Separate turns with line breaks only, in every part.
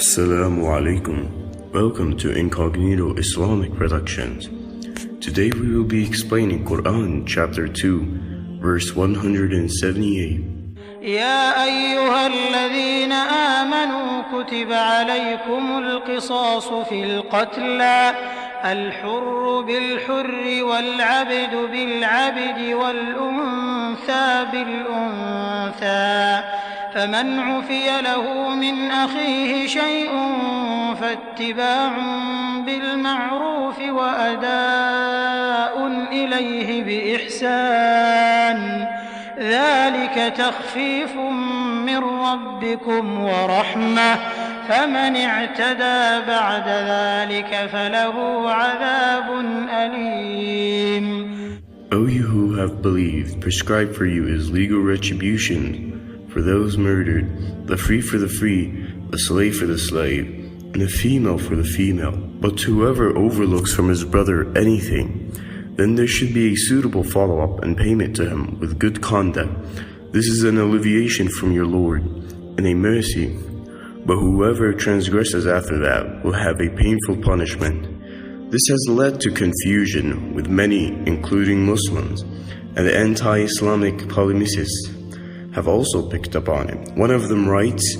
Assalamu alaikum. Welcome to Incognito Islamic Productions. Today we will be explaining Qur'an chapter 2 verse 178.
يا أيها الذين آمنوا كتب عليكم القصاص في القتلى الحر بالحر والعبد بالعبد والأنثى بالأنثى فمن عفي له من أخيه شيء فاتباع بالمعروف وأداء إليه بإحسان ذلك تخفيف من ربكم ورحمة فمن اعتدى بعد ذلك فله عذاب أليم.
O you who have believed, prescribed for you is legal retribution for those murdered, the free for the free, the slave for the slave, and the female for the female. But whoever overlooks from his brother anything, then there should be a suitable follow-up and payment to him with good conduct. This is an alleviation from your Lord, and a mercy. But whoever transgresses after that will have a painful punishment. This has led to confusion with many, including Muslims, and the anti-Islamic polemicists have also picked up on it. One of them writes,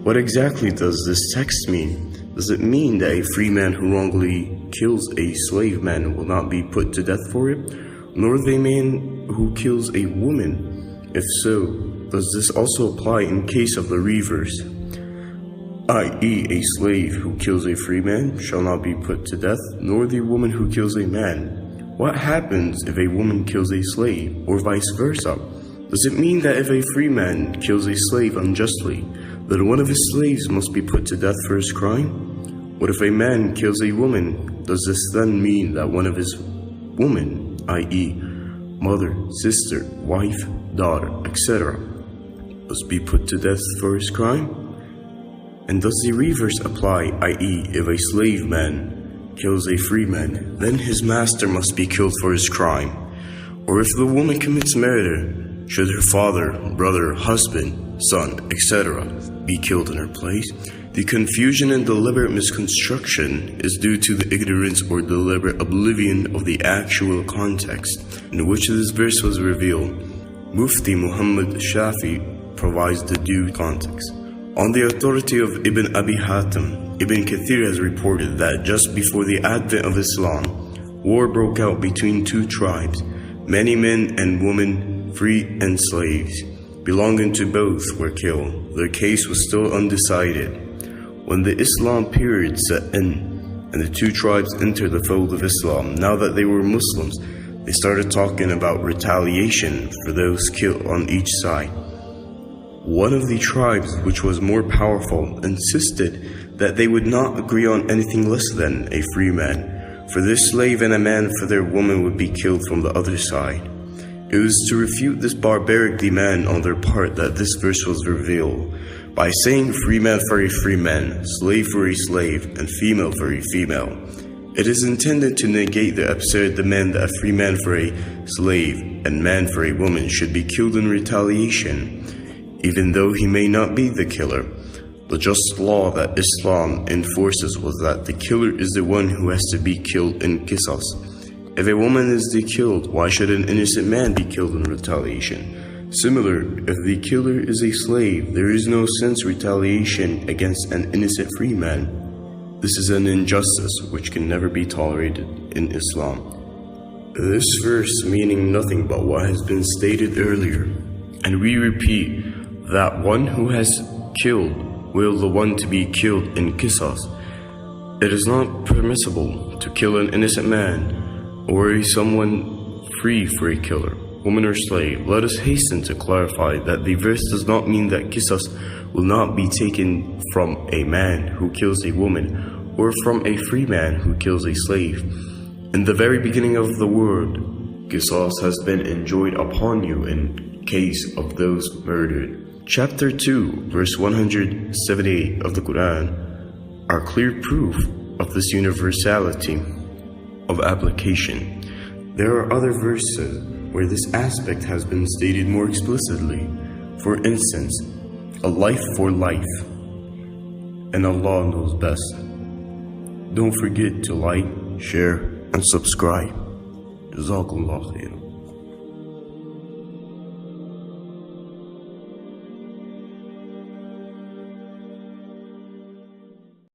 "What exactly does this text mean? Does it mean that a free man who wrongly kills a slave man will not be put to death for it, nor the man who kills a woman? If so, does this also apply in case of the reverse, i.e. a slave who kills a free man shall not be put to death, nor the woman who kills a man? What happens if a woman kills a slave, or vice versa? Does it mean that if a free man kills a slave unjustly, then one of his slaves must be put to death for his crime? What if a man kills a woman? Does this then mean that one of his women, i.e. mother, sister, wife, daughter, etc., must be put to death for his crime? And does the reverse apply, i.e. if a slave man kills a free man, then his master must be killed for his crime? Or if the woman commits murder, should her father, brother, husband, son, etc. be killed in her place? The confusion and deliberate misconstruction is due to the ignorance or deliberate oblivion of the actual context in which this verse was revealed. Mufti Muhammad Shafi provides the due context. On the authority of Ibn Abi Hatim, Ibn Kathir has reported that just before the advent of Islam, war broke out between two tribes. Many men and women, free and slaves, belonging to both were killed. Their case was still undecided. When the Islam period set in and the two tribes entered the fold of Islam, now that they were Muslims, they started talking about retaliation for those killed on each side. One of the tribes, which was more powerful, insisted that they would not agree on anything less than a free man, for their slave and a man for their woman would be killed from the other side. It was to refute this barbaric demand on their part that this verse was revealed, by saying free man for a free man, slave for a slave, and female for a female. It is intended to negate the absurd demand that a free man for a slave and man for a woman should be killed in retaliation, even though he may not be the killer. The just law that Islam enforces was that the killer is the one who has to be killed in qisas. If a woman is the killed, why should an innocent man be killed in retaliation? Similar, if the killer is a slave, there is no sense retaliation against an innocent free man. This is an injustice which can never be tolerated in Islam. This verse meaning nothing but what has been stated earlier, and we repeat that one who has killed will the one to be killed in qisas. It is not permissible to kill an innocent man or someone free for a killer, woman or slave. Let us hasten to clarify that the verse does not mean that qisas will not be taken from a man who kills a woman or from a free man who kills a slave. In the very beginning of the world, qisas has been enjoined upon you in case of those murdered. Chapter 2, verse 178 of the Qur'an are clear proof of this universality of application. There are other verses where this aspect has been stated more explicitly. For instance, a life for life, and Allah knows best. Don't forget to like, share, and subscribe. Jazakallah khair.